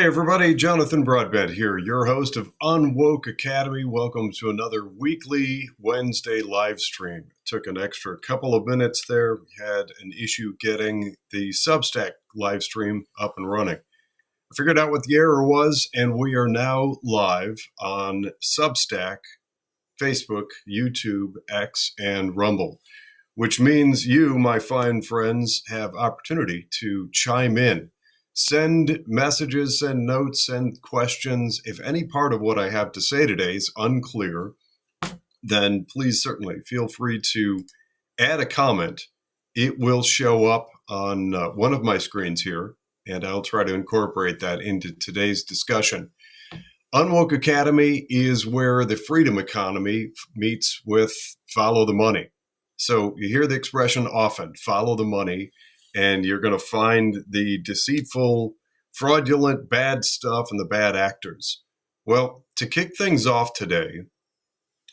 Hey everybody, Jonathan Broadbent here, your host of UnWoke.Academy. Welcome to another weekly Wednesday live stream. Took an extra couple of minutes there. We had an issue getting the Substack live stream up and running. I figured out what the error was, and we are now live on Substack, Facebook, YouTube, X, and Rumble, which means you, my fine friends, have opportunity to chime in. Send messages, send notes, send questions. If any part of what I have to say today is unclear, then please certainly feel free to add a comment. It will show up on one of my screens here, and I'll try to incorporate that into today's discussion. UnWoke.Academy is where the freedom economy meets with follow the money. So you hear the expression often, follow the money, and you're going to find the deceitful, fraudulent, bad stuff and the bad actors. Well, to kick things off today,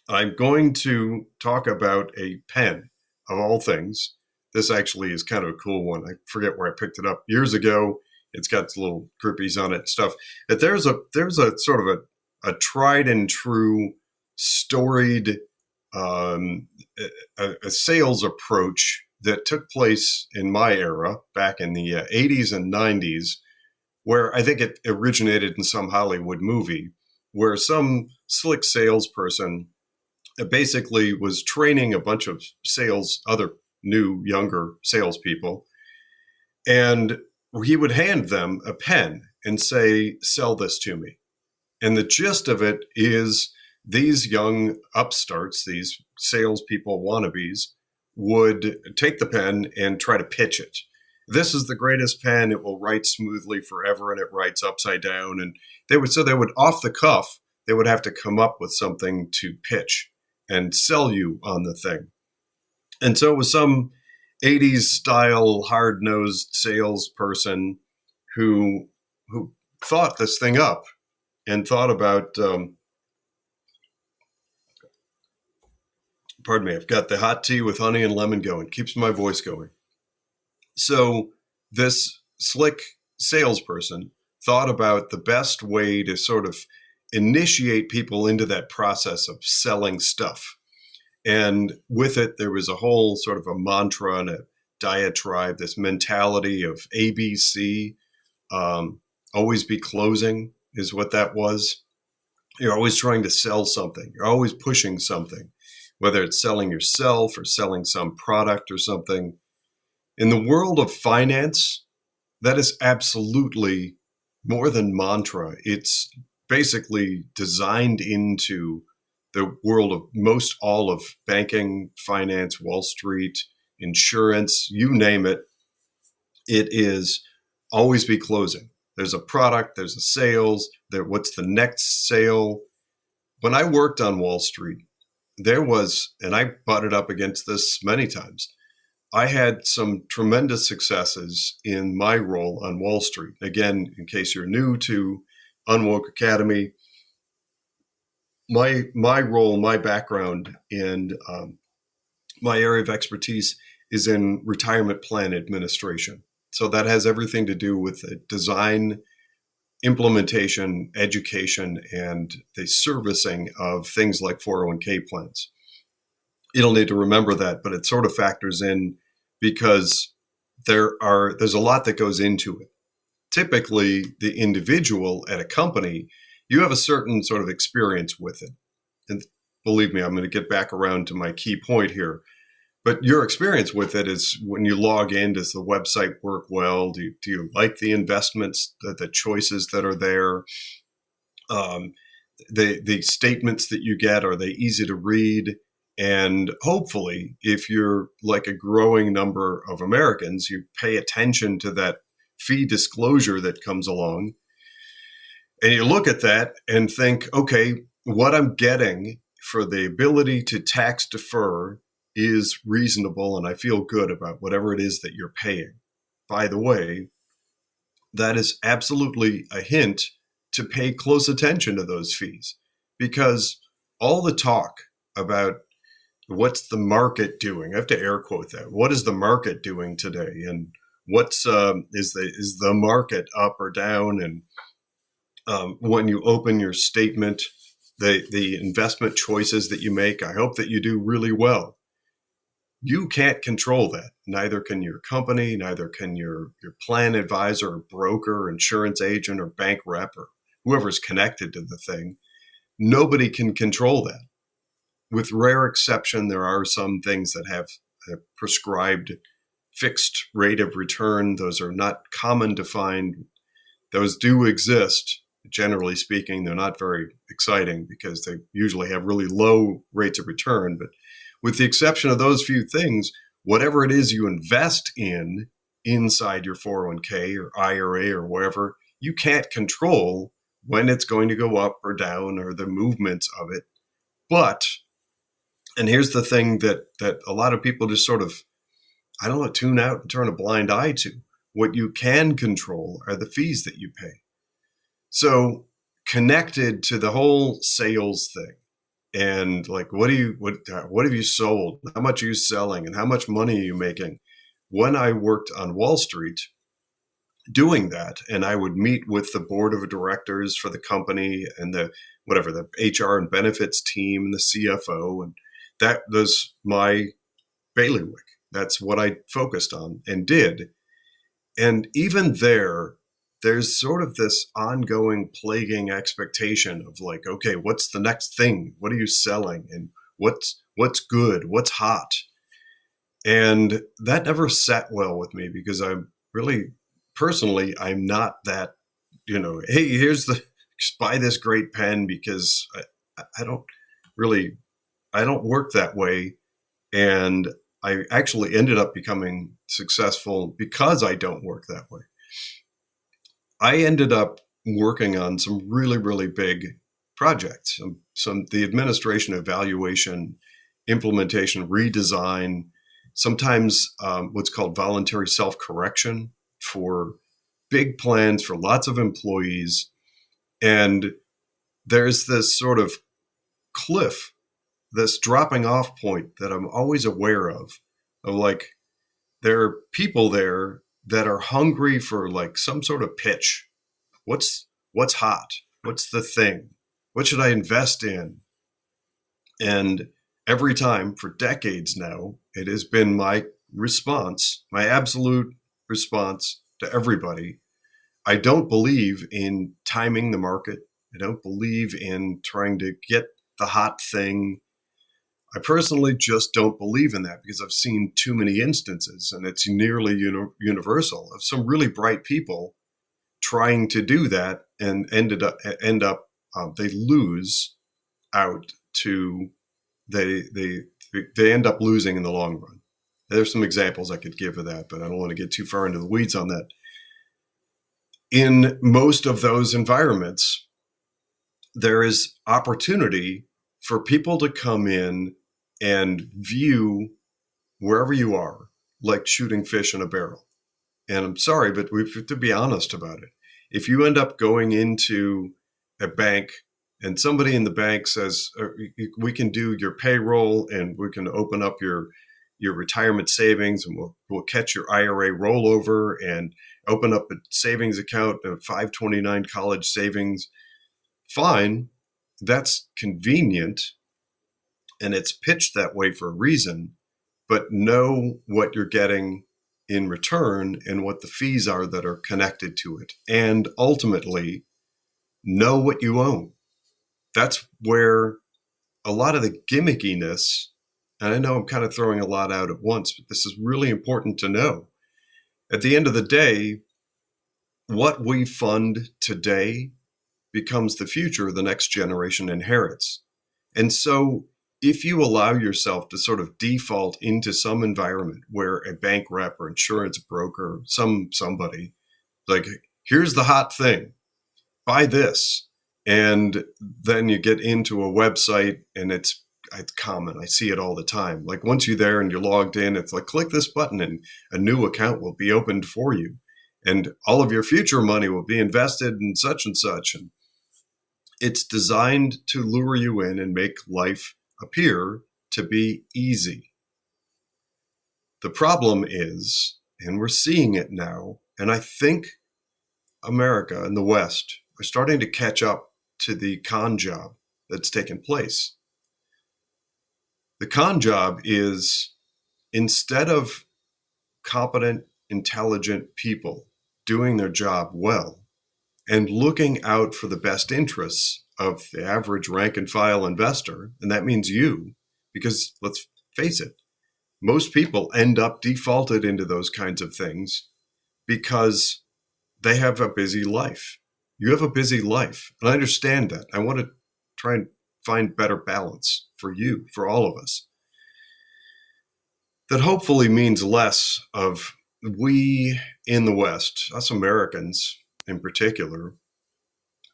I'm going to talk about a pen of all things. This actually is kind of a cool one. I forget where I picked it up years ago. It's got little grippies on it and stuff. But there's a sort of a tried and true storied a sales approach that took place in my era back in the 80s and 90s, where I think it originated in some Hollywood movie, where some slick salesperson basically was training a bunch of other new, younger salespeople, and he would hand them a pen and say, "Sell this to me." And the gist of it is these young upstarts, these salespeople wannabes, would take the pen and try to pitch it. This is the greatest pen. It will write smoothly forever, and it writes upside down. And they would off the cuff, they would have to come up with something to pitch and sell you on the thing. And so it was some 80s style hard-nosed salesperson who thought this thing up and thought about pardon me, I've got the hot tea with honey and lemon going. Keeps my voice going. So this slick salesperson thought about the best way to sort of initiate people into that process of selling stuff. And with it, there was a whole sort of a mantra and a diatribe, this mentality of ABC, always be closing is what that was. You're always trying to sell something. You're always pushing something, whether it's selling yourself or selling some product or something. In the world of finance, that is absolutely more than mantra. It's basically designed into the world of most all of banking, finance, Wall Street, insurance, you name it. It is always be closing. There's a product, there's a sales, what's the next sale? When I worked on Wall Street, there was, and I butted up against this many times, I had some tremendous successes in my role on Wall Street. Again, in case you're new to UnWoke.Academy, my role, my background, and my area of expertise is in retirement plan administration. So that has everything to do with the design, implementation, education, and the servicing of things like 401k plans. You don't need to remember that, but it sort of factors in because there's a lot that goes into it. Typically, the individual at a company, you have a certain sort of experience with it. And believe me, I'm going to get back around to my key point here. But your experience with it is when you log in, does the website work well? Do you like the investments, the choices that are there? The statements that you get, are they easy to read? And hopefully, if you're like a growing number of Americans, you pay attention to that fee disclosure that comes along. And you look at that and think, okay, what I'm getting for the ability to tax defer is reasonable, and I feel good about whatever it is that you're paying. By the way, that is absolutely a hint to pay close attention to those fees, because all the talk about what's the market doing, I have to air quote that. What is the market doing today? And what's is the market up or down? And when you open your statement, the investment choices that you make, I hope that you do really well. You can't control that. Neither can your company, neither can your plan advisor or broker, insurance agent or bank rep or whoever's connected to the thing. Nobody can control that. With rare exception, there are some things that have a prescribed fixed rate of return. Those are not common to find. Those do exist. Generally speaking, they're not very exciting because they usually have really low rates of return. But with the exception of those few things, whatever it is you invest in inside your 401k or IRA or wherever, you can't control when it's going to go up or down or the movements of it. But And here's the thing that a lot of people just sort of, I don't know, tune out and turn a blind eye to. What you can control are the fees that you pay. So connected to the whole sales thing, and like, what have you sold? How much are you selling? And how much money are you making? When I worked on Wall Street doing that, and I would meet with the board of directors for the company and the HR and benefits team and the CFO, and that was my bailiwick. That's what I focused on and did. And even there's sort of this ongoing plaguing expectation of like, okay, what's the next thing? What are you selling? And what's good? What's hot? And that never sat well with me because I'm really personally, I'm not that, hey, just buy this great pen because I don't really, I don't work that way. And I actually ended up becoming successful because I don't work that way. I ended up working on some really, really big projects, some the administration, evaluation, implementation, redesign, sometimes what's called voluntary self-correction for big plans for lots of employees. And there's this sort of cliff, this dropping off point that I'm always aware of like, there are people there that are hungry for like some sort of pitch. What's hot? What's the thing? What should I invest in? And every time for decades now, it has been my response, my absolute response to everybody. I don't believe in timing the market. I don't believe in trying to get the hot thing. I personally just don't believe in that because I've seen too many instances, and it's nearly universal, of some really bright people trying to do that and end up they lose out to they end up losing in the long run. There's some examples I could give of that, but I don't want to get too far into the weeds on that. In most of those environments, there is opportunity for people to come in and view wherever you are like shooting fish in a barrel. And I'm sorry, but we have to be honest about it. If you end up going into a bank and somebody in the bank says, we can do your payroll and we can open up your retirement savings and we'll catch your IRA rollover and open up a savings account, a 529 college savings, fine, that's convenient and it's pitched that way for a reason, but know what you're getting in return and what the fees are that are connected to it. And ultimately, know what you own. That's where a lot of the gimmickiness, and I know I'm kind of throwing a lot out at once, but this is really important to know. At the end of the day, what we fund today becomes the future the next generation inherits. And so if you allow yourself to sort of default into some environment where a bank rep or insurance broker, somebody like, here's the hot thing, buy this. And then you get into a website and it's common. I see it all the time. Like once you're there and you're logged in, it's like, click this button and a new account will be opened for you. And all of your future money will be invested in such and such. And it's designed to lure you in and make life appear to be easy. The problem is, and we're seeing it now, and I think America and the West are starting to catch up to the con job that's taken place. The con job is, instead of competent, intelligent people doing their job well and looking out for the best interests of the average rank and file investor, and that means you, because let's face it, most people end up defaulted into those kinds of things because they have a busy life. You have a busy life, and I understand that. I want to try and find better balance for you, for all of us. That hopefully means less of we in the West, us Americans in particular,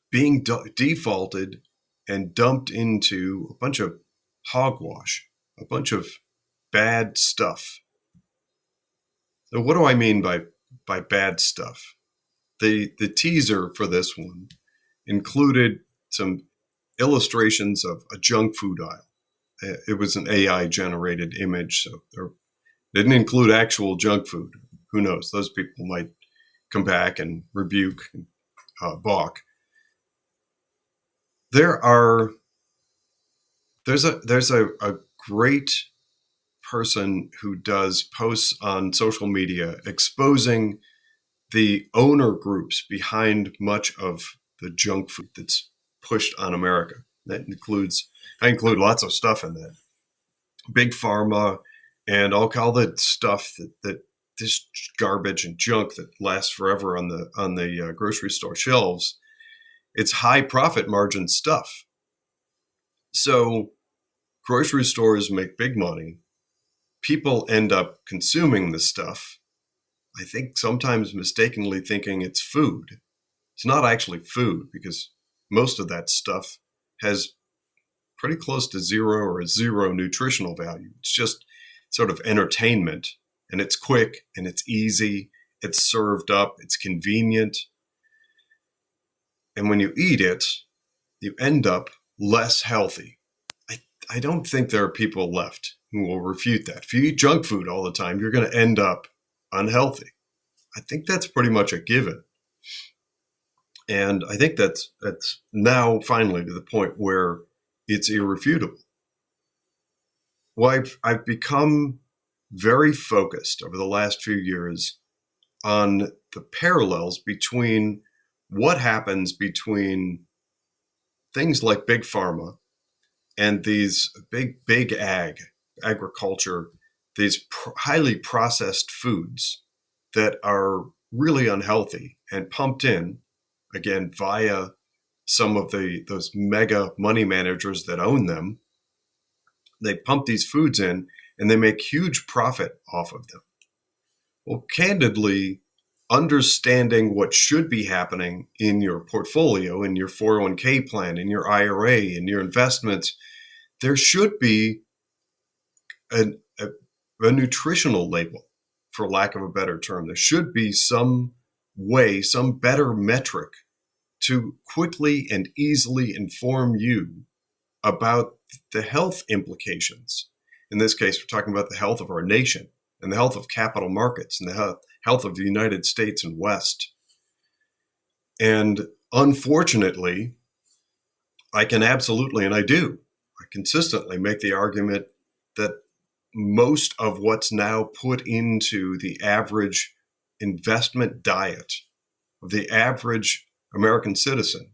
being defaulted and dumped into a bunch of hogwash. a bunch of bad stuff. So what do I mean by bad stuff? The teaser for this one included some illustrations of a junk food aisle. It was an AI generated image, so there didn't include actual junk food. Who knows? Those people might come back and rebuke and balk. There's a great person who does posts on social media exposing the owner groups behind much of the junk food that's pushed on America. I include lots of stuff in that. Big pharma and all the stuff that this garbage and junk that lasts forever on the grocery store shelves. It's high profit margin stuff. So grocery stores make big money. People end up consuming this stuff. I think sometimes mistakenly thinking it's food. It's not actually food because most of that stuff has pretty close to zero nutritional value. It's just sort of entertainment, and it's quick and it's easy. It's served up. It's convenient. And when you eat it, you end up less healthy. I don't think there are people left who will refute that. If you eat junk food all the time, you're going to end up unhealthy. I think that's pretty much a given. And I think that's now finally to the point where it's irrefutable. Well, I've become very focused over the last few years on the parallels between what happens between things like big pharma and these big agriculture, these highly processed foods that are really unhealthy and pumped in, again, via some of those mega money managers that own them. They pump these foods in and they make huge profit off of them. Well, candidly, understanding what should be happening in your portfolio, in your 401k plan, in your IRA, in your investments, there should be a nutritional label, for lack of a better term. There should be some way, some better metric to quickly and easily inform you about the health implications. In this case, we're talking about the health of our nation and the health of capital markets and the health of the United States and West. And unfortunately, I can absolutely, and I consistently make the argument that most of what's now put into the average investment diet of the average American citizen,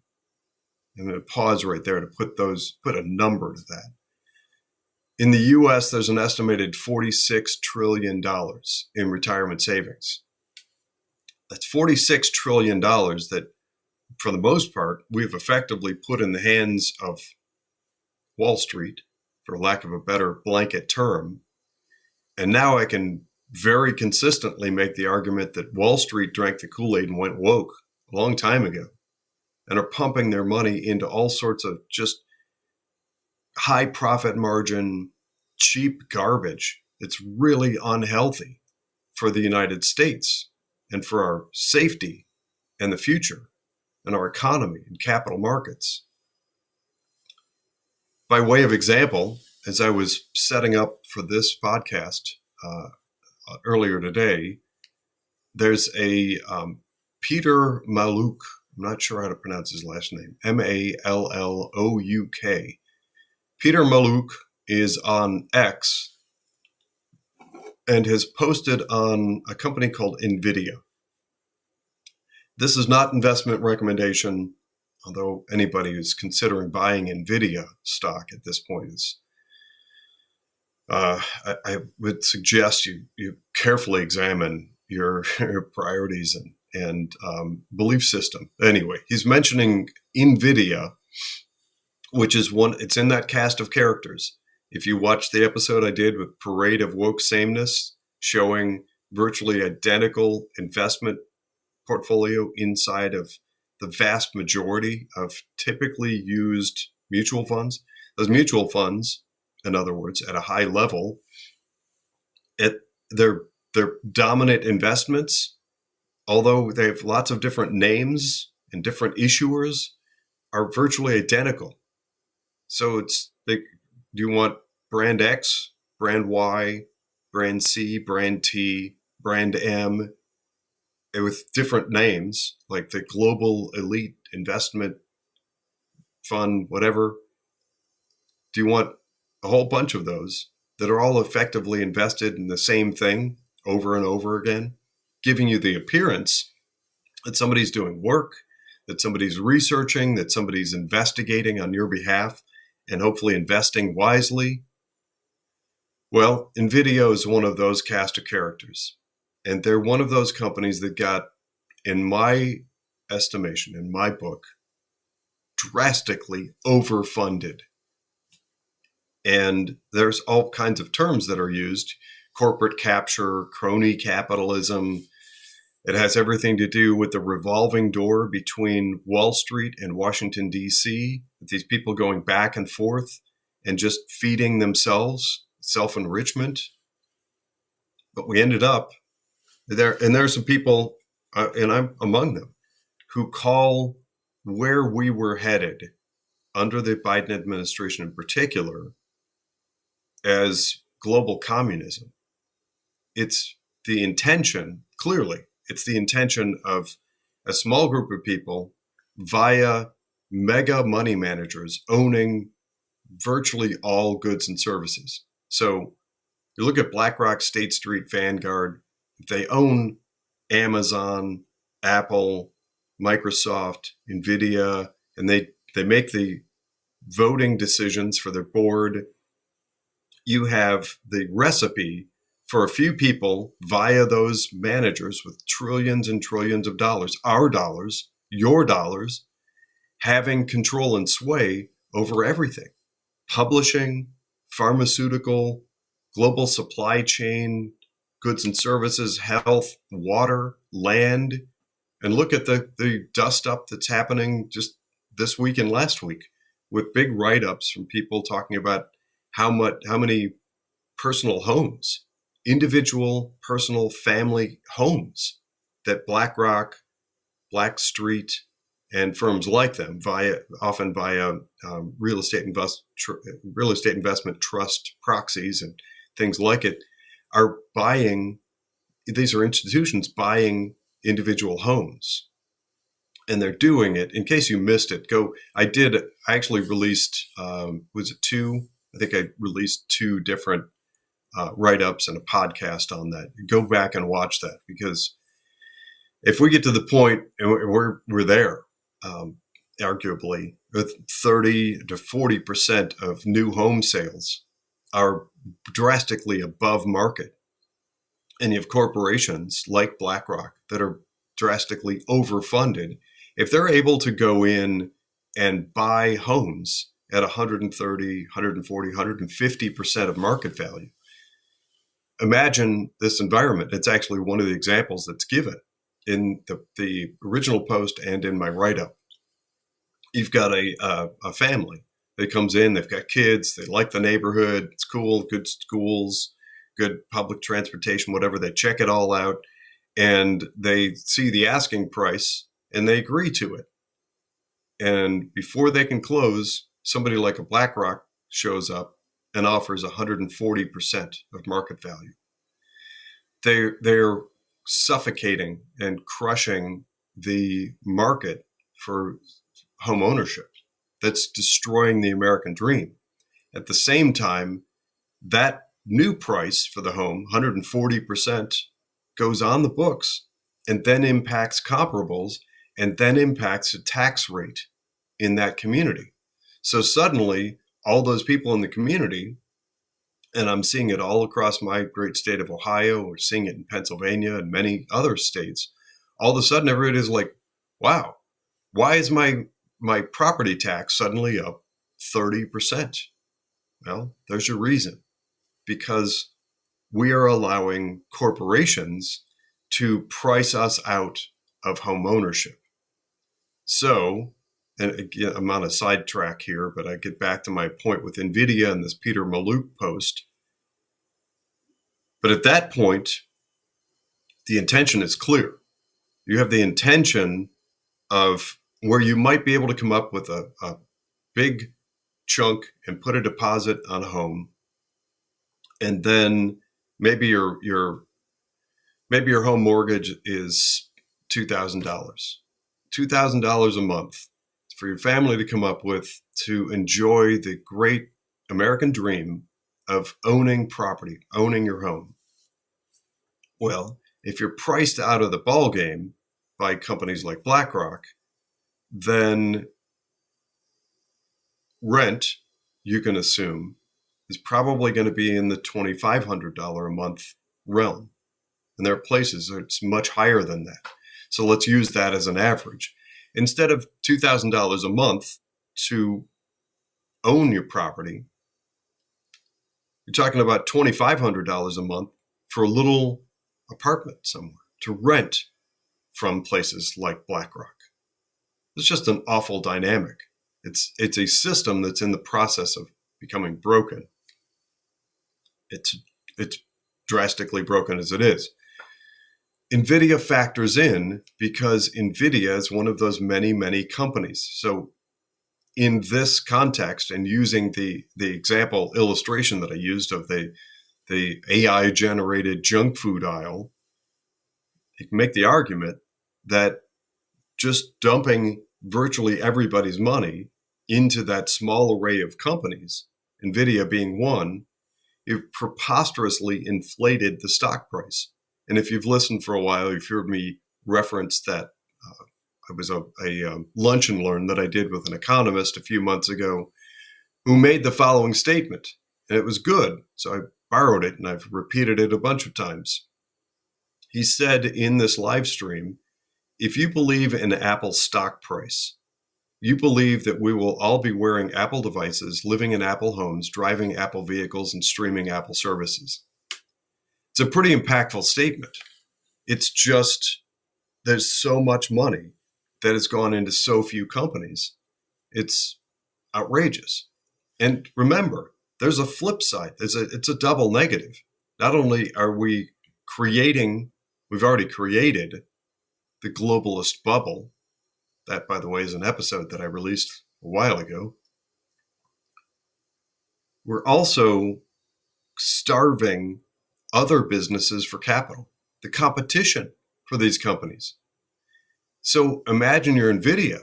I'm going to pause right there to put a number to that. In the U.S., there's an estimated $46 trillion in retirement savings. That's $46 trillion that, for the most part, we've effectively put in the hands of Wall Street, for lack of a better blanket term. And now I can very consistently make the argument that Wall Street drank the Kool-Aid and went woke a long time ago and are pumping their money into all sorts of just high profit margin, cheap garbage. It's really unhealthy for the United States and for our safety and the future and our economy and capital markets. By way of example, as I was setting up for this podcast earlier today, there's a Peter Mallouk. I'm not sure how to pronounce his last name. Mallouk. Peter Mallouk is on X and has posted on a company called NVIDIA. This is not investment recommendation, although anybody who's considering buying NVIDIA stock at this point is, I would suggest you carefully examine your priorities and belief system. Anyway, he's mentioning NVIDIA, which is it's in that cast of characters. If you watch the episode I did with Parade of Woke Sameness, showing virtually identical investment portfolio inside of the vast majority of typically used mutual funds, those mutual funds in other words, at a high level, at their dominant investments, although they have lots of different names and different issuers, are virtually identical. So it's like, do you want brand X, brand Y, brand C, brand T, brand M, with different names, like the Global Elite Investment Fund, whatever? Do you want a whole bunch of those that are all effectively invested in the same thing over and over again, giving you the appearance that somebody's doing work, that somebody's researching, that somebody's investigating on your behalf, and hopefully investing wisely? Well, NVIDIA is one of those cast of characters. And they're one of those companies that got, in my estimation, in my book, drastically overfunded. And there's all kinds of terms that are used: corporate capture, crony capitalism. It has everything to do with the revolving door between Wall Street and Washington, D.C., with these people going back and forth and just feeding themselves, self-enrichment. But we ended up there, and there are some people, and I'm among them, who call where we were headed under the Biden administration in particular as global communism. It's the intention, clearly, it's the intention of a small group of people via mega money managers owning virtually all goods and services. So you look at BlackRock, State Street, Vanguard, they own Amazon, Apple, Microsoft, NVIDIA, and they make the voting decisions for their board. You have the recipe for a few people via those managers with trillions and trillions of dollars, our dollars, your dollars, having control and sway over everything: publishing, pharmaceutical, global supply chain, goods and services, health, water, land. And look at the dust up that's happening just this week and last week, with big write-ups from people talking about how many personal homes, individual personal family homes, that BlackRock, Blackstreet, and firms like them, often via real estate investment trust proxies and things like it, are buying. These are institutions buying individual homes, and they're doing it. In case you missed it, I actually released, was it two? I think I released two different write-ups and a podcast on that. Go back and watch that, because if we get to the point, and we're there, arguably, with 30 to 40% of new home sales are drastically above market, and you have corporations like BlackRock that are drastically overfunded. If they're able to go in and buy homes at 130, 140, 150% of market value, imagine this environment. It's actually one of the examples that's given in the original post and in my write-up. You've got a family that comes in, they've got kids, they like the neighborhood, it's cool, good schools, good public transportation, whatever. They check it all out, and they see the asking price, and they agree to it. And before they can close, somebody like a BlackRock shows up and offers 140% of market value. They're suffocating and crushing the market for home ownership. That's destroying the American dream. At the same time, that new price for the home, 140%, goes on the books and then impacts comparables and then impacts the tax rate in that community. So suddenly, all those people in the community, and I'm seeing it all across my great state of Ohio, we're seeing it in Pennsylvania and many other states, all of a sudden everybody's like, wow, why is my property tax suddenly up 30%? Well, there's your reason. Because we are allowing corporations to price us out of home ownership. So and again, I'm on a sidetrack here, but I get back to my point with NVIDIA and this Peter Mallouk post. But at that point, the intention is clear. You have the intention of where you might be able to come up with a big chunk and put a deposit on a home, and then maybe your home mortgage is $2,000. $2,000 a month for your family to come up with to enjoy the great American dream of owning property, owning your home. Well, if you're priced out of the ball game by companies like BlackRock, then rent, you can assume, is probably going to be in the $2,500 a month realm. And there are places where it's much higher than that. So let's use that as an average. Instead of $2,000 a month to own your property, you're talking about $2,500 a month for a little apartment somewhere to rent from places like BlackRock. It's just an awful dynamic. It's a system that's in the process of becoming broken. It's drastically broken as it is. NVIDIA factors in because NVIDIA is one of those many, many companies. So in this context, and using the example illustration that I used of the AI-generated junk food aisle, you can make the argument that just dumping virtually everybody's money into that small array of companies, NVIDIA being one, it preposterously inflated the stock price. And if you've listened for a while, you've heard me reference that it was a lunch and learn that I did with an economist a few months ago who made the following statement. And it was good, so I borrowed it and I've repeated it a bunch of times. He said in this live stream, if you believe in Apple's stock price, you believe that we will all be wearing Apple devices, living in Apple homes, driving Apple vehicles, and streaming Apple services. It's a pretty impactful statement. It's just, there's so much money that has gone into so few companies. It's outrageous. And remember, there's a flip side. It's a double negative. Not only are we we've already created the globalist bubble. That, by the way, is an episode that I released a while ago. We're also starving other businesses for capital, the competition for these companies. So imagine you're NVIDIA.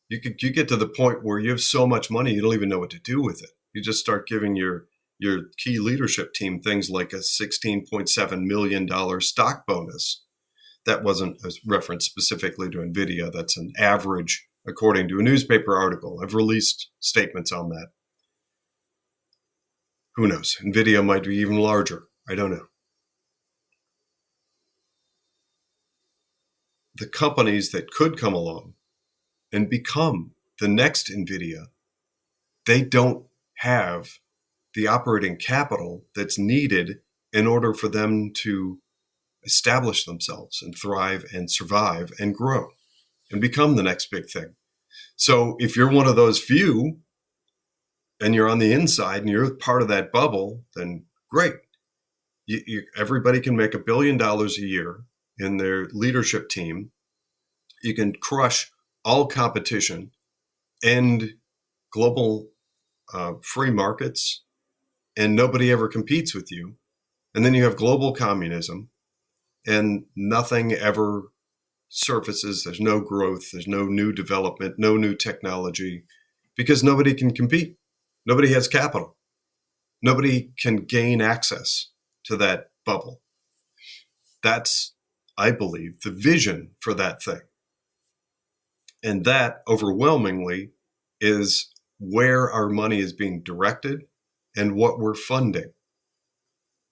You get to the point where you have so much money, you don't even know what to do with it. You just start giving your key leadership team things like a $16.7 million stock bonus. That wasn't a reference specifically to NVIDIA. That's an average, according to a newspaper article. I've released statements on that. Who knows? NVIDIA might be even larger. I don't know. The companies that could come along and become the next NVIDIA, they don't have the operating capital that's needed in order for them to establish themselves and thrive and survive and grow and become the next big thing. So if you're one of those few and you're on the inside and you're part of that bubble, then great. Everybody can make $1 billion a year in their leadership team. You can crush all competition, end global free markets, and nobody ever competes with you. And then you have global communism, and nothing ever surfaces. There's no growth. There's no new development, no new technology, because nobody can compete. Nobody has capital. Nobody can gain access to that bubble. That's, I believe, the vision for that thing. And that overwhelmingly is where our money is being directed and what we're funding.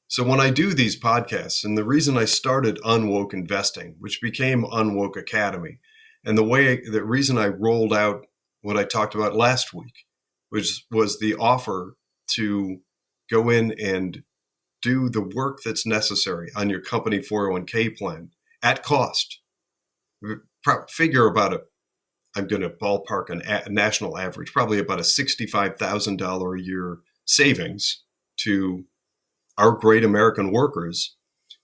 So when I do these podcasts, and the reason I started UnWoke Investing, which became UnWoke.Academy, and the reason I rolled out what I talked about last week, which was the offer to go in and do the work that's necessary on your company 401k plan at cost. Figure about I'm going to ballpark a national average, probably about a $65,000 a year savings to our great American workers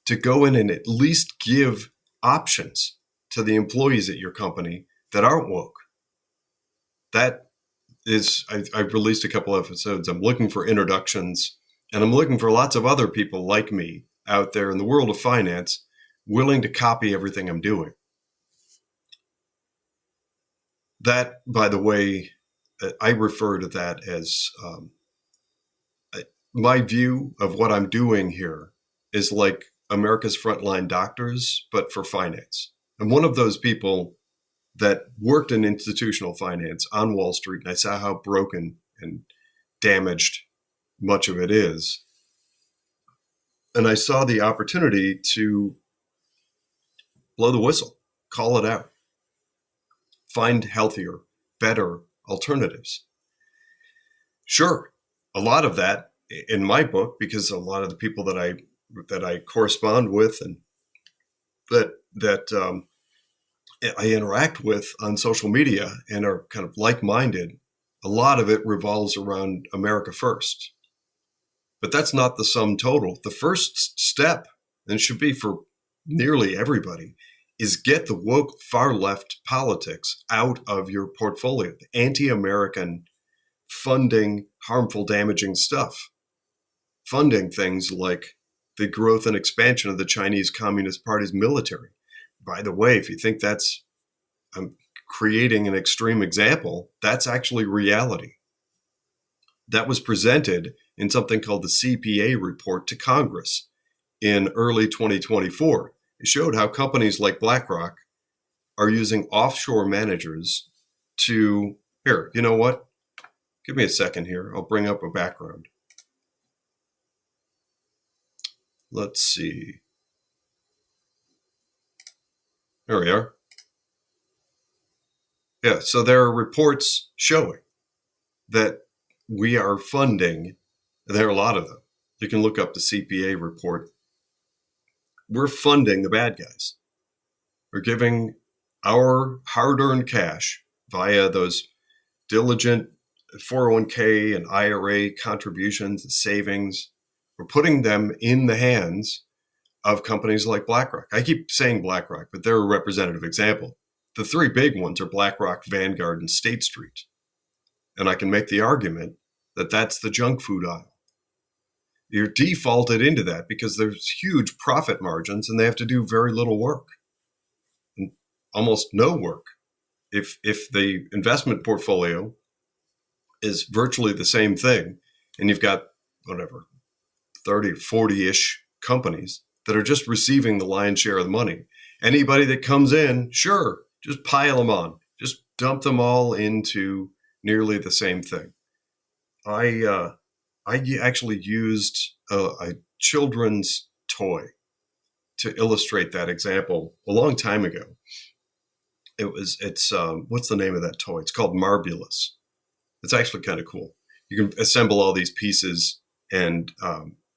to go in and at least give options to the employees at your company that aren't woke. That is, I've released a couple episodes. I'm looking for introductions, and I'm looking for lots of other people like me out there in the world of finance willing to copy everything I'm doing. That, by the way, I refer to that as my view of what I'm doing here is like America's frontline doctors, but for finance. I'm one of those people that worked in institutional finance on Wall Street, and I saw how broken and damaged much of it is. And I saw the opportunity to blow the whistle, call it out, find healthier, better alternatives. Sure, a lot of that in my book, because a lot of the people that I correspond with and that I interact with on social media and are kind of like-minded, a lot of it revolves around America first. But that's not the sum total. The first step, and it should be for nearly everybody, is get the woke far left politics out of your portfolio, the anti-American funding harmful, damaging stuff, funding things like the growth and expansion of the Chinese Communist Party's military. By the way, if you think that's creating an extreme example, that's actually reality. That was presented in something called the CPA report to Congress in early 2024. It showed how companies like BlackRock are using offshore managers to, here, you know what? Give me a second here. I'll bring up a background. Let's see. There we are. Yeah, so there are reports showing that we are funding, there are a lot of them. You can look up the CPA report. We're funding the bad guys. We're giving our hard-earned cash via those diligent 401k and IRA contributions and savings. We're putting them in the hands of companies like BlackRock. I keep saying BlackRock, but they're a representative example. The three big ones are BlackRock, Vanguard, and State Street. And I can make the argument that that's the junk food aisle. You're defaulted into that because there's huge profit margins and they have to do very little work, and almost no work. If the investment portfolio is virtually the same thing, and you've got whatever 30 or 40-ish companies that are just receiving the lion's share of the money, anybody that comes in, sure, just pile them on, just dump them all into nearly the same thing. I actually used a children's toy to illustrate that example a long time ago. It's what's the name of that toy? It's called Marbulous. It's actually kind of cool. You can assemble all these pieces and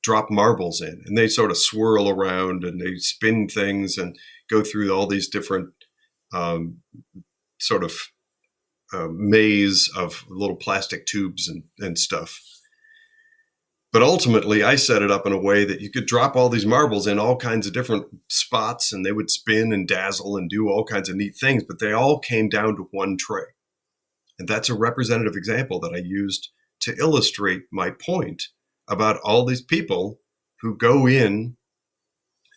drop marbles in, and they sort of swirl around and they spin things and go through all these different sort of maze of little plastic tubes and stuff. But ultimately, I set it up in a way that you could drop all these marbles in all kinds of different spots, and they would spin and dazzle and do all kinds of neat things, but they all came down to one tray. And that's a representative example that I used to illustrate my point about all these people who go in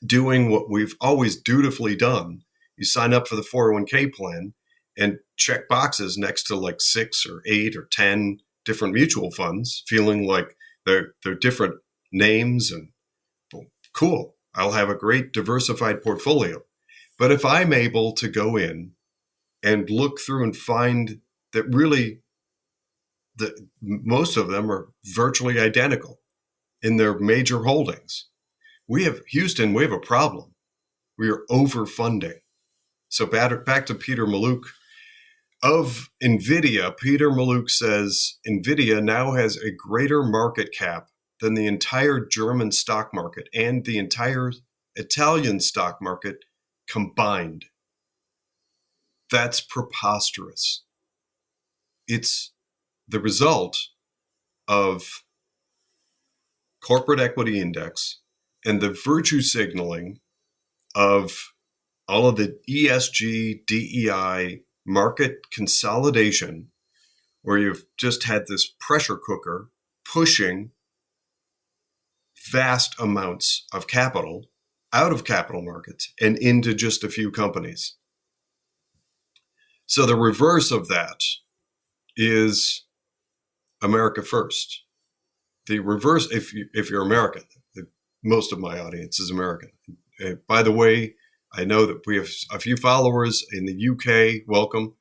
doing what we've always dutifully done. You sign up for the 401k plan and check boxes next to like 6 or 8 or 10 different mutual funds, feeling like they're different names and well, cool, I'll have a great diversified portfolio. But if I'm able to go in and look through and find that really most of them are virtually identical in their major holdings, we have a problem. We are overfunding. So back to Peter Mallouk of NVIDIA. Peter Mallouk says NVIDIA now has a greater market cap than the entire German stock market and the entire Italian stock market combined. That's preposterous. It's the result of corporate equity index and the virtue signaling of all of the ESG, DEI, market consolidation, where you've just had this pressure cooker pushing vast amounts of capital out of capital markets and into just a few companies. So the reverse of that is America first. The reverse, if you're American, most of my audience is American. By the way, I know that we have a few followers in the UK. Welcome.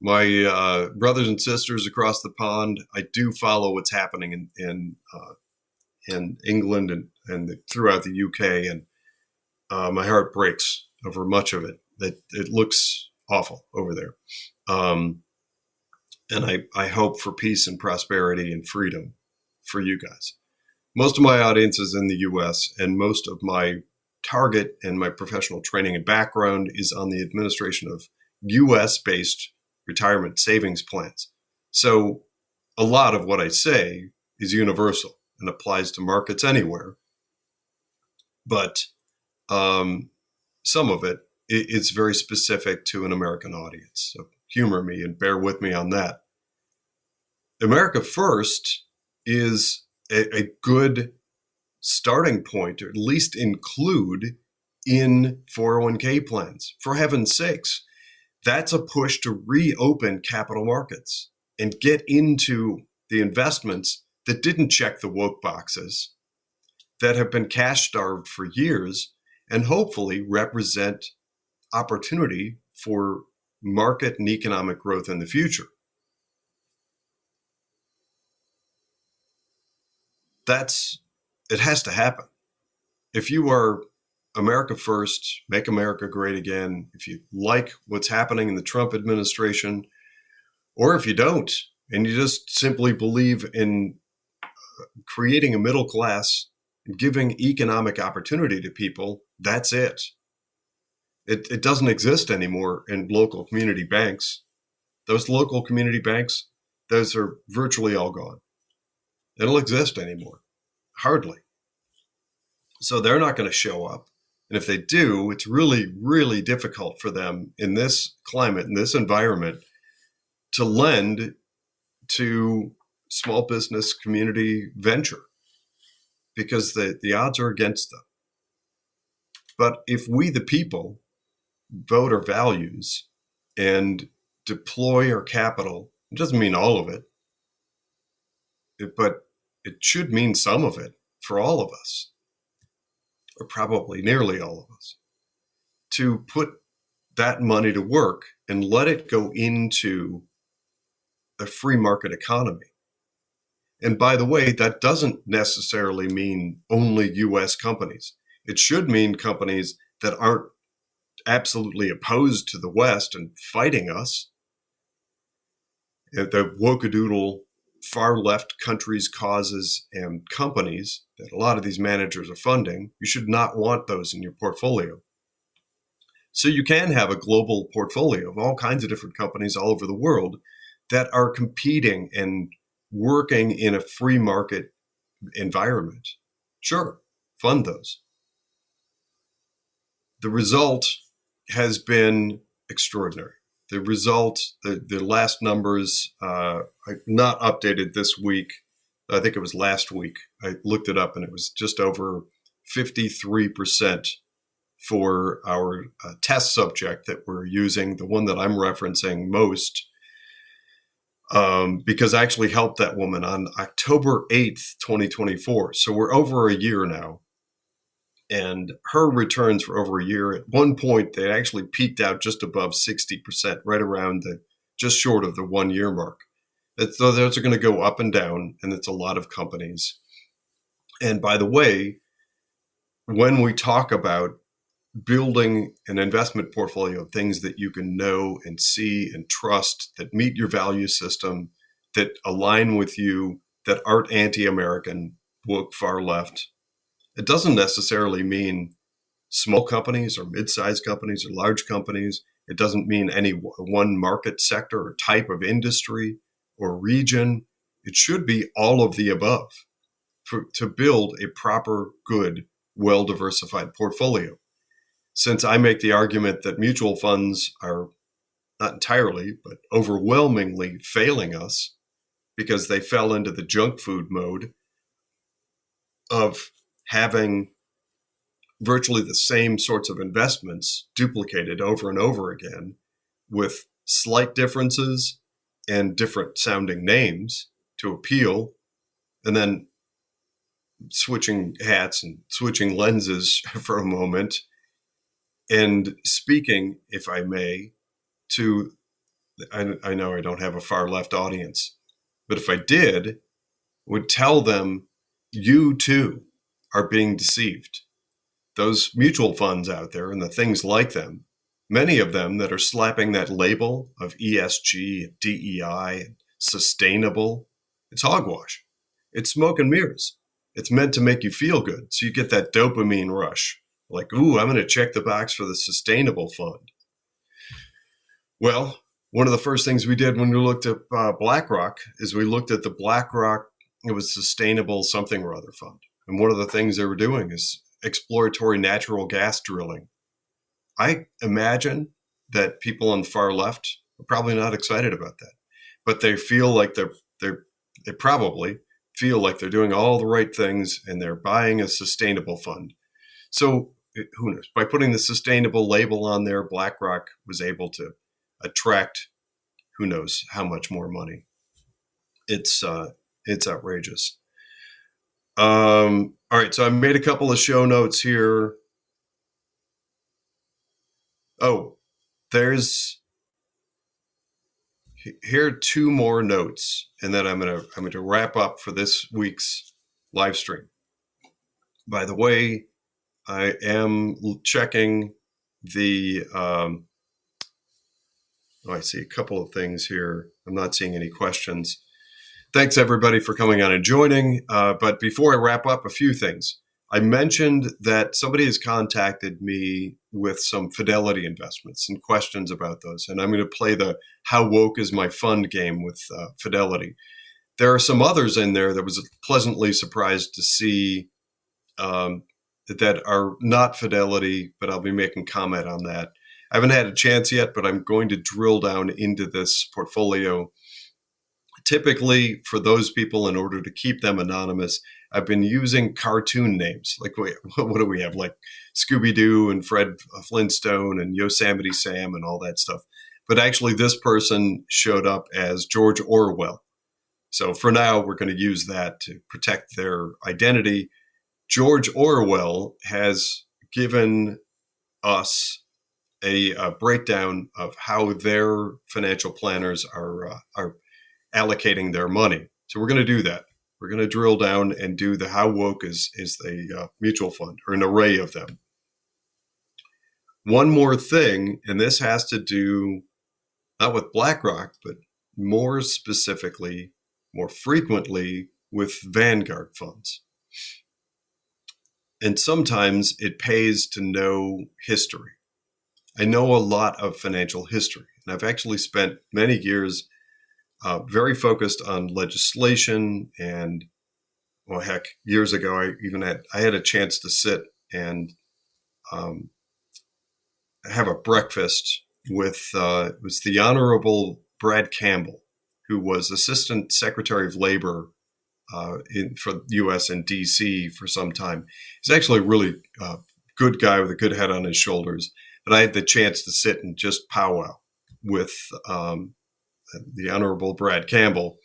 My brothers and sisters across the pond, I do follow what's happening in England and throughout the UK, and my heart breaks over much of it. It looks awful over there. And I hope for peace and prosperity and freedom for you guys. Most of my audience is in the US, and most of my target and my professional training and background is on the administration of US-based retirement savings plans. So a lot of what I say is universal and applies to markets anywhere. But some of it is very specific to an American audience. So humor me and bear with me on that. America First is a good starting point, or at least include in 401k plans. For heaven's sakes, that's a push to reopen capital markets and get into the investments that didn't check the woke boxes, that have been cash starved for years, and hopefully represent opportunity for market and economic growth in the future. It has to happen. If you are America First, Make America Great Again, if you like what's happening in the Trump administration, or if you don't, and you just simply believe in creating a middle class, giving economic opportunity to people, that's it. It doesn't exist anymore in local community banks. Those local community banks, those are virtually all gone. They don't exist anymore. Hardly. So they're not going to show up. And if they do, it's really, really difficult for them in this climate, in this environment, to lend to small business community venture, because the odds are against them. But if we, the people, vote our values and deploy our capital, it doesn't mean all of it, but it should mean some of it for all of us, or probably nearly all of us, to put that money to work and let it go into a free market economy. And by the way, that doesn't necessarily mean only US companies. It should mean companies that aren't absolutely opposed to the West and fighting us. The wokadoodle far left countries, causes, and companies that a lot of these managers are funding, you should not want those in your portfolio. So you can have a global portfolio of all kinds of different companies all over the world that are competing and working in a free market environment. Sure, fund those. The result has been extraordinary. The result, the last numbers, not updated this week. I think it was last week. I looked it up and it was just over 53% for our test subject that we're using, the one that I'm referencing most, because I actually helped that woman on October 8th, 2024. So we're over a year now. And her returns for over a year, at one point, they actually peaked out just above 60%, right around just short of the 1 year mark. So those are going to go up and down, and it's a lot of companies. And by the way, when we talk about building an investment portfolio of things that you can know and see and trust, that meet your value system, that align with you, that aren't anti-American, woke, far left, it doesn't necessarily mean small companies or mid-sized companies or large companies. It doesn't mean any one market sector or type of industry or region. It should be all of the above to build a proper, good, well-diversified portfolio. Since I make the argument that mutual funds are not entirely, but overwhelmingly failing us because they fell into the junk food mode of having virtually the same sorts of investments duplicated over and over again with slight differences and different sounding names to appeal, and then switching hats and switching lenses for a moment and speaking, if I may, to, I know I don't have a far left audience, but if I did, would tell them, you too are being deceived. Those mutual funds out there and the things like them, many of them that are slapping that label of ESG, DEI, sustainable, it's hogwash. It's smoke and mirrors. It's meant to make you feel good. So you get that dopamine rush. Like, ooh, I'm going to check the box for the sustainable fund. Well, one of the first things we did when we looked at BlackRock is we looked at the BlackRock, it was sustainable something or other fund. And one of the things they were doing is exploratory natural gas drilling. I imagine that people on the far left are probably not excited about that, but they feel like they probably feel like they're doing all the right things and they're buying a sustainable fund. So who knows? By putting the sustainable label on there, BlackRock was able to attract who knows how much more money. It's outrageous. All right, so I made a couple of show notes here. Oh, here are two more notes, and then I'm gonna wrap up for this week's live stream. By the way, I am checking the. I see a couple of things here. I'm not seeing any questions. Thanks everybody for coming on and joining. But before I wrap up, a few things. I mentioned that somebody has contacted me with some Fidelity investments and questions about those. And I'm going to play the How Woke is My Fund game with Fidelity. There are some others in there that was pleasantly surprised to see that are not Fidelity, but I'll be making comment on that. I haven't had a chance yet, but I'm going to drill down into this portfolio. Typically, for those people, in order to keep them anonymous, I've been using cartoon names. Like, what do we have? Like Scooby-Doo and Fred Flintstone and Yosemite Sam and all that stuff. But actually, this person showed up as George Orwell. So for now, we're going to use that to protect their identity. George Orwell has given us a breakdown of how their financial planners are allocating their money. So we're going to do that. We're going to drill down and do the How Woke is a mutual fund, or an array of them. One more thing, and this has to do not with BlackRock, but more specifically, more frequently with Vanguard funds. And sometimes it pays to know history. I know a lot of financial history, and I've actually spent many years very focused on legislation. And well, heck, years ago, I had a chance to sit and have a breakfast with it was the Honorable Brad Campbell, who was Assistant Secretary of Labor for the U.S. in D.C. for some time. He's actually a really good guy with a good head on his shoulders. But I had the chance to sit and just powwow with the Honorable Brad Campbell.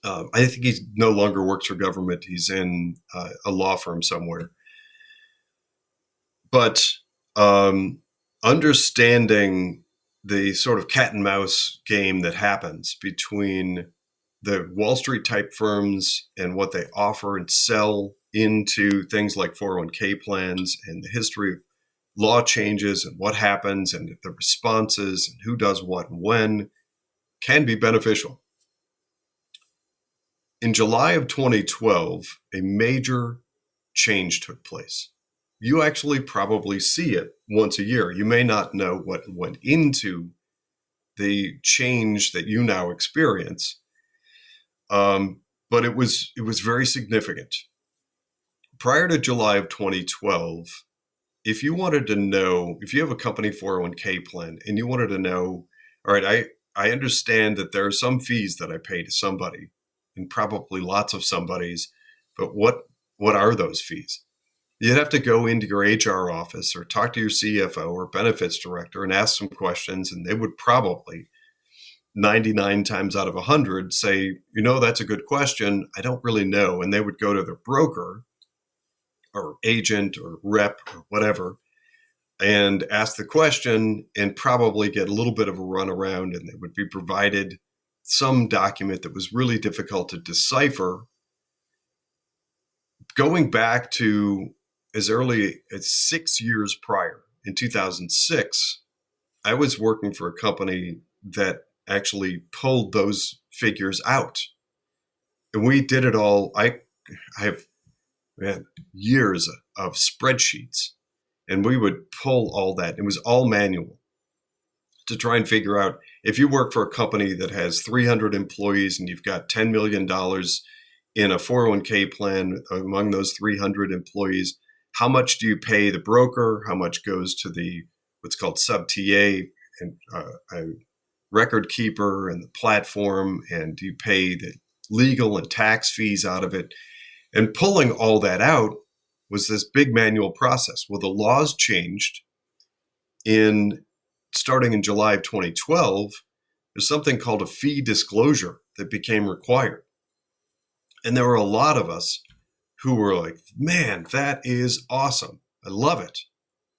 I think he no longer works for government. He's in a law firm somewhere. But understanding the sort of cat and mouse game that happens between the Wall Street type firms and what they offer and sell into things like 401k plans, and the history of law changes and what happens and the responses and who does what and when, can be beneficial. In July of 2012, a major change took place. you actually probably see it once a year. You may not know what went into the change that you now experience, but it was very significant. Prior to July of 2012, if you wanted to know, if you have a company 401k plan and you wanted to know, all right, I understand that there are some fees that I pay to somebody, and probably lots of somebody's, but what are those fees? You'd have to go into your HR office or talk to your CFO or benefits director and ask some questions, and they would probably 99 times out of 100 say, that's a good question. I don't really know. And they would go to their broker or agent or rep or whatever and ask the question and probably get a little bit of a runaround, and they would be provided some document that was really difficult to decipher. Going back to as early as 6 years prior, in 2006, I was working for a company that actually pulled those figures out. And we did it all. I have had years of spreadsheets, and we would pull all that. It was all manual to try and figure out, if you work for a company that has 300 employees and you've got $10 million in a 401k plan among those 300 employees, how much do you pay the broker? How much goes to the what's called sub TA and a record keeper and the platform? And do you pay the legal and tax fees out of it? And pulling all that out was this big manual process. Well, the laws changed starting in July of 2012. There's something called a fee disclosure that became required. And there were a lot of us who were like, man, that is awesome. I love it.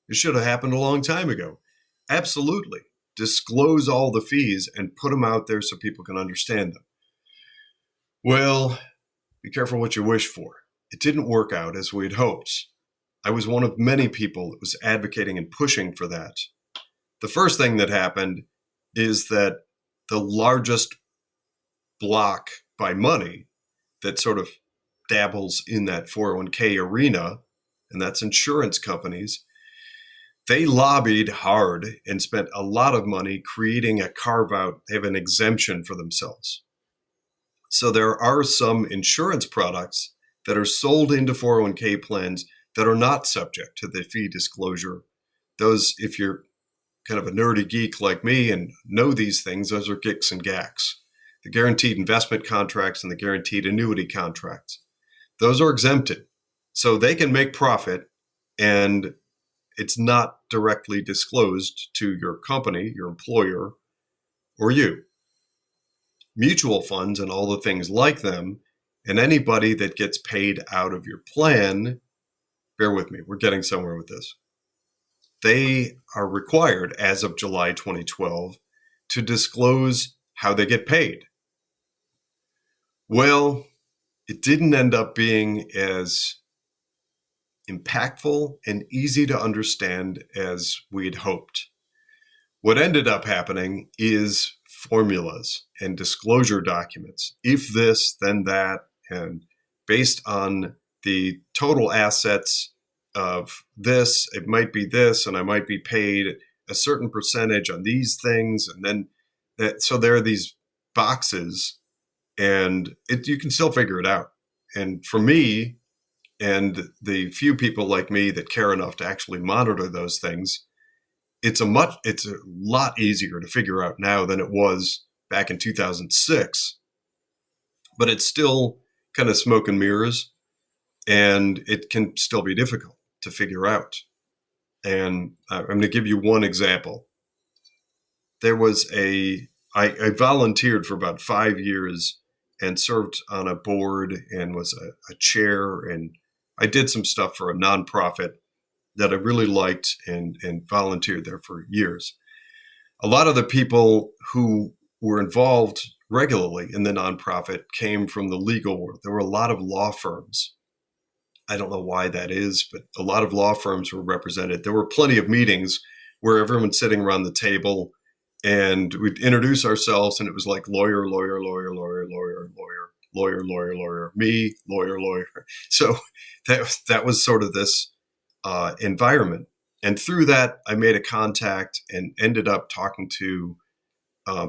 It should have happened a long time ago. Absolutely. Disclose all the fees and put them out there so people can understand them. Well, be careful what you wish for. It didn't work out as we had hoped. I was one of many people that was advocating and pushing for that. The first thing that happened is that the largest block by money that sort of dabbles in that 401k arena, and that's insurance companies, they lobbied hard and spent a lot of money creating a carve-out. They have an exemption for themselves. So there are some insurance products that are sold into 401k plans that are not subject to the fee disclosure. Those, if you're kind of a nerdy geek like me and know these things, those are GICs and GACs, the guaranteed investment contracts and the guaranteed annuity contracts. Those are exempted. So they can make profit, and it's not directly disclosed to your company, your employer, or you. Mutual funds and all the things like them, and anybody that gets paid out of your plan, bear with me, we're getting somewhere with this. They are required, as of July 2012, to disclose how they get paid. Well, it didn't end up being as impactful and easy to understand as we'd hoped. What ended up happening is formulas and disclosure documents. If this, then that, and based on the total assets of this, it might be this, and I might be paid a certain percentage on these things. And then so there are these boxes, and you can still figure it out. And for me, and the few people like me that care enough to actually monitor those things, it's a lot easier to figure out now than it was back in 2006. But it's still kind of smoke and mirrors, and it can still be difficult to figure out. And I'm going to give you one example. There was I volunteered for about 5 years and served on a board and was a chair, and I did some stuff for a nonprofit that I really liked and volunteered there for years. A lot of the people who were involved regularly in the nonprofit came from the legal world. There were a lot of law firms. I don't know why that is, but a lot of law firms were represented. There were plenty of meetings where everyone's sitting around the table and we'd introduce ourselves, and it was like lawyer, lawyer, lawyer, lawyer, lawyer, lawyer, lawyer, lawyer, lawyer, me, lawyer, lawyer. So that was sort of this environment. And through that, I made a contact and ended up talking to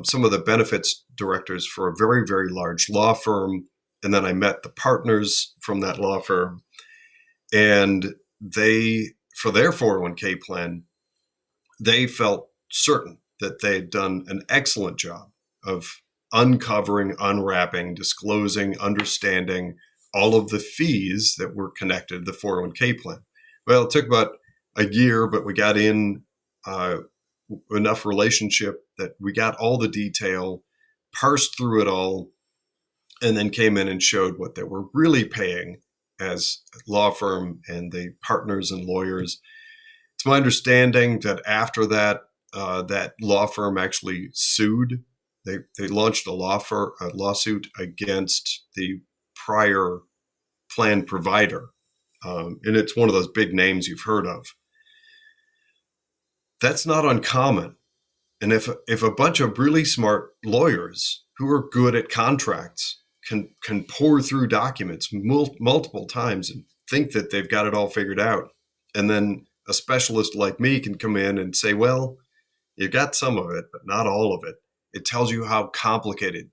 some of the benefits directors for a very, very large law firm. And then I met the partners from that law firm. And they, for their 401k plan, they felt certain that they'd done an excellent job of uncovering, unwrapping, disclosing, understanding all of the fees that were connected to the 401k plan. Well, it took about a year, but we got in enough relationship that we got all the detail, parsed through it all, and then came in and showed what they were really paying as a law firm and the partners and lawyers. It's my understanding that after that, that law firm actually sued. They launched a lawsuit against the prior plan provider, and it's one of those big names you've heard of. That's not uncommon. And if a bunch of really smart lawyers who are good at contracts can pour through documents multiple times and think that they've got it all figured out, and then a specialist like me can come in and say, well, you got some of it, but not all of it. It tells you how complicated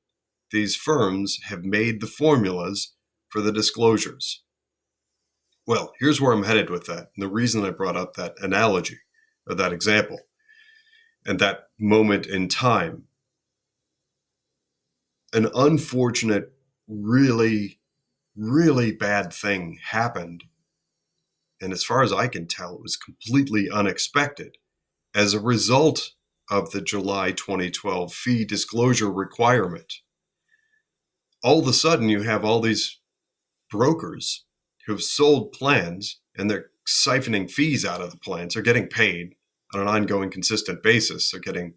these firms have made the formulas for the disclosures. Well, here's where I'm headed with that. And the reason I brought up that analogy or that example and that moment in time, an unfortunate, really, really bad thing happened. And as far as I can tell, it was completely unexpected as a result of the July 2012 fee disclosure requirement. All of a sudden, you have all these brokers who've sold plans and they're siphoning fees out of the plans. They're getting paid on an ongoing, consistent basis. They're getting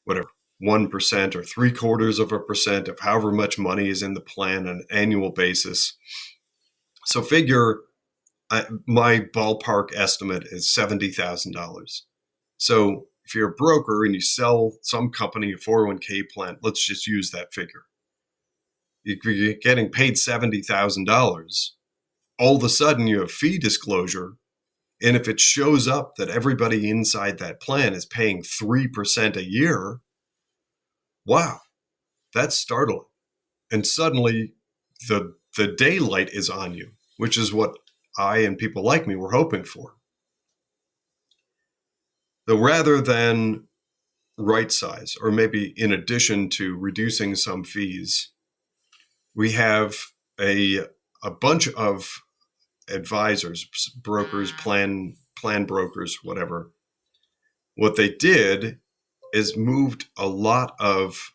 whatever, 1% or 0.75% of however much money is in the plan on an annual basis. So figure my ballpark estimate is $70,000. So if you're a broker and you sell some company a 401k plan, let's just use that figure. You're getting paid $70,000. All of a sudden you have fee disclosure. And if it shows up that everybody inside that plan is paying 3% a year, wow, that's startling. And suddenly the daylight is on you, which is what I and people like me were hoping for. So rather than right size, or maybe in addition to reducing some fees, we have a bunch of advisors, brokers, plan brokers, whatever. What they did is moved a lot of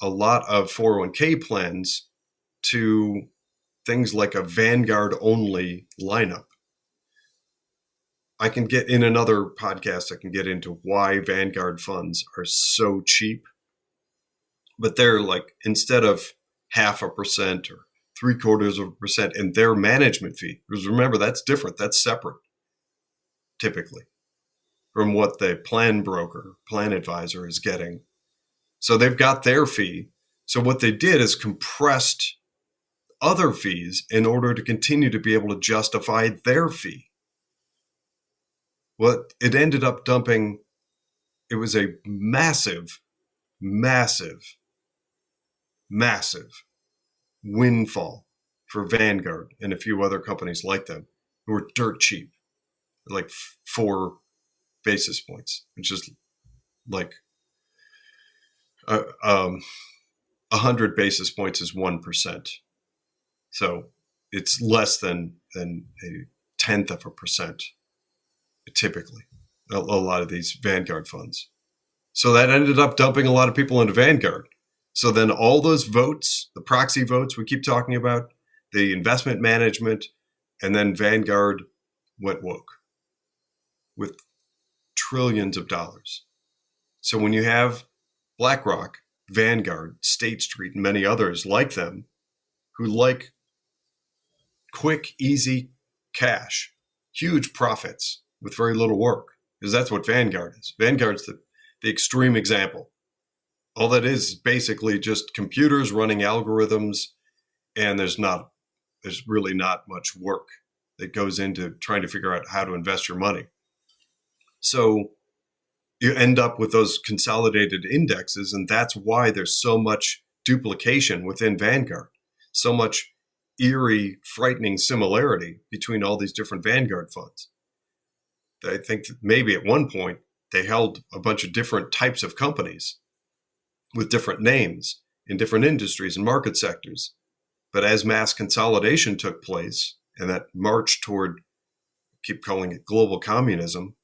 401k plans to things like a Vanguard only lineup. I can get in another podcast, I can get into why Vanguard funds are so cheap, but they're like, instead of 0.5% or 0.75% in their management fee, because remember, that's different. That's separate typically from what the plan broker, plan advisor is getting. So they've got their fee. So what they did is compressed other fees in order to continue to be able to justify their fee. Well, it ended up dumping, it was a massive, massive, massive windfall for Vanguard and a few other companies like them who were dirt cheap, like 4 basis points, which is like 100 basis points is 1%. So it's less than a 0.1%. Typically, a lot of these Vanguard funds. So that ended up dumping a lot of people into Vanguard. So then all those votes, the proxy votes we keep talking about, the investment management, and then Vanguard went woke with trillions of dollars. So when you have BlackRock, Vanguard, State Street, and many others like them who like quick, easy cash, huge profits, with very little work, because that's what Vanguard is. Vanguard's the extreme example. All that is basically just computers running algorithms, and there's really not much work. that goes into trying to figure out how to invest your money. So you end up with those consolidated indexes, and that's why there's so much duplication within Vanguard, so much eerie, frightening similarity between all these different Vanguard funds. I think that maybe at one point they held a bunch of different types of companies with different names in different industries and market sectors. But as mass consolidation took place and that march toward, keep calling it global communism,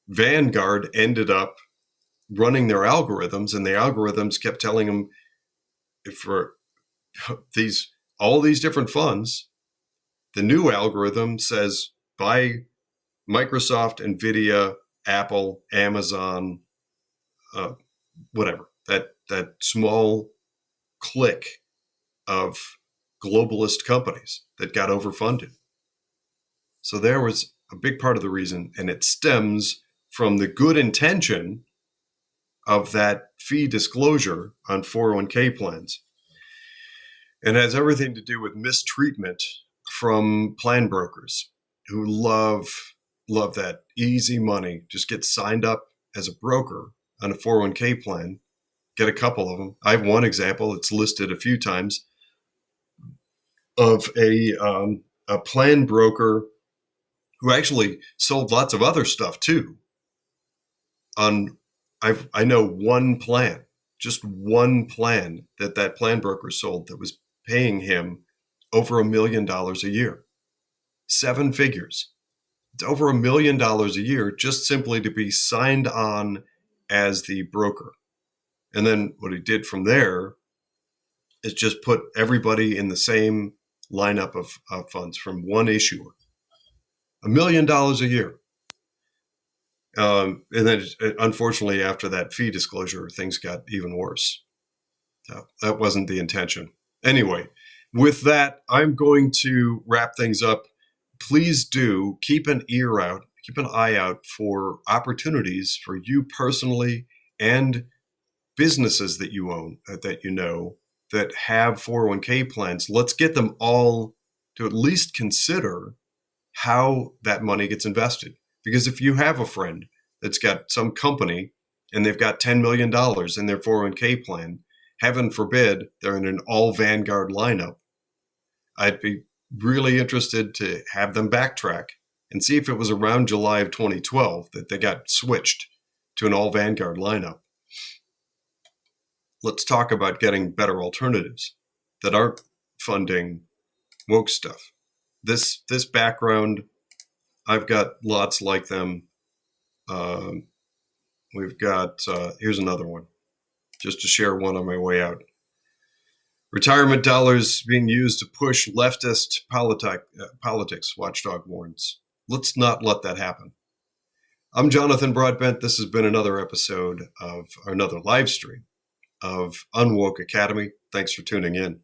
Vanguard ended up running their algorithms, and the algorithms kept telling them, for all these different funds, the new algorithm says buy Microsoft, Nvidia, Apple, Amazon, whatever, that small clique of globalist companies that got overfunded. So there was a big part of the reason, and it stems from the good intention of that fee disclosure on 401k plans. And has everything to do with mistreatment from plan brokers who love that easy money. Just get signed up as a broker on a 401k plan, get a couple of them. I have one example, it's listed a few times, of a plan broker who actually sold lots of other stuff too. I know one plan, just one plan that plan broker sold that was paying him over $1 million a year, 7 figures. It's over $1 million a year just simply to be signed on as the broker. And then what he did from there is just put everybody in the same lineup of funds from one issuer. $1 million a year. And then, unfortunately, after that fee disclosure, things got even worse. That wasn't the intention. Anyway, with that, I'm going to wrap things up. Please do keep an eye out for opportunities for you personally and businesses that you own, that you know, that have 401k plans. Let's get them all to at least consider how that money gets invested. Because if you have a friend that's got some company and they've got $10 million in their 401k plan, heaven forbid they're in an all Vanguard lineup, I'd be really interested to have them backtrack and see if it was around July of 2012 that they got switched to an all Vanguard lineup. Let's talk about getting better alternatives that aren't funding woke stuff. This background, I've got lots like them. We've got, here's another one, just to share one on my way out. Retirement dollars being used to push leftist politics, Watchdog warns. Let's not let that happen. I'm Jonathan Broadbent. This has been another episode of another live stream of UnWoke Academy. Thanks for tuning in.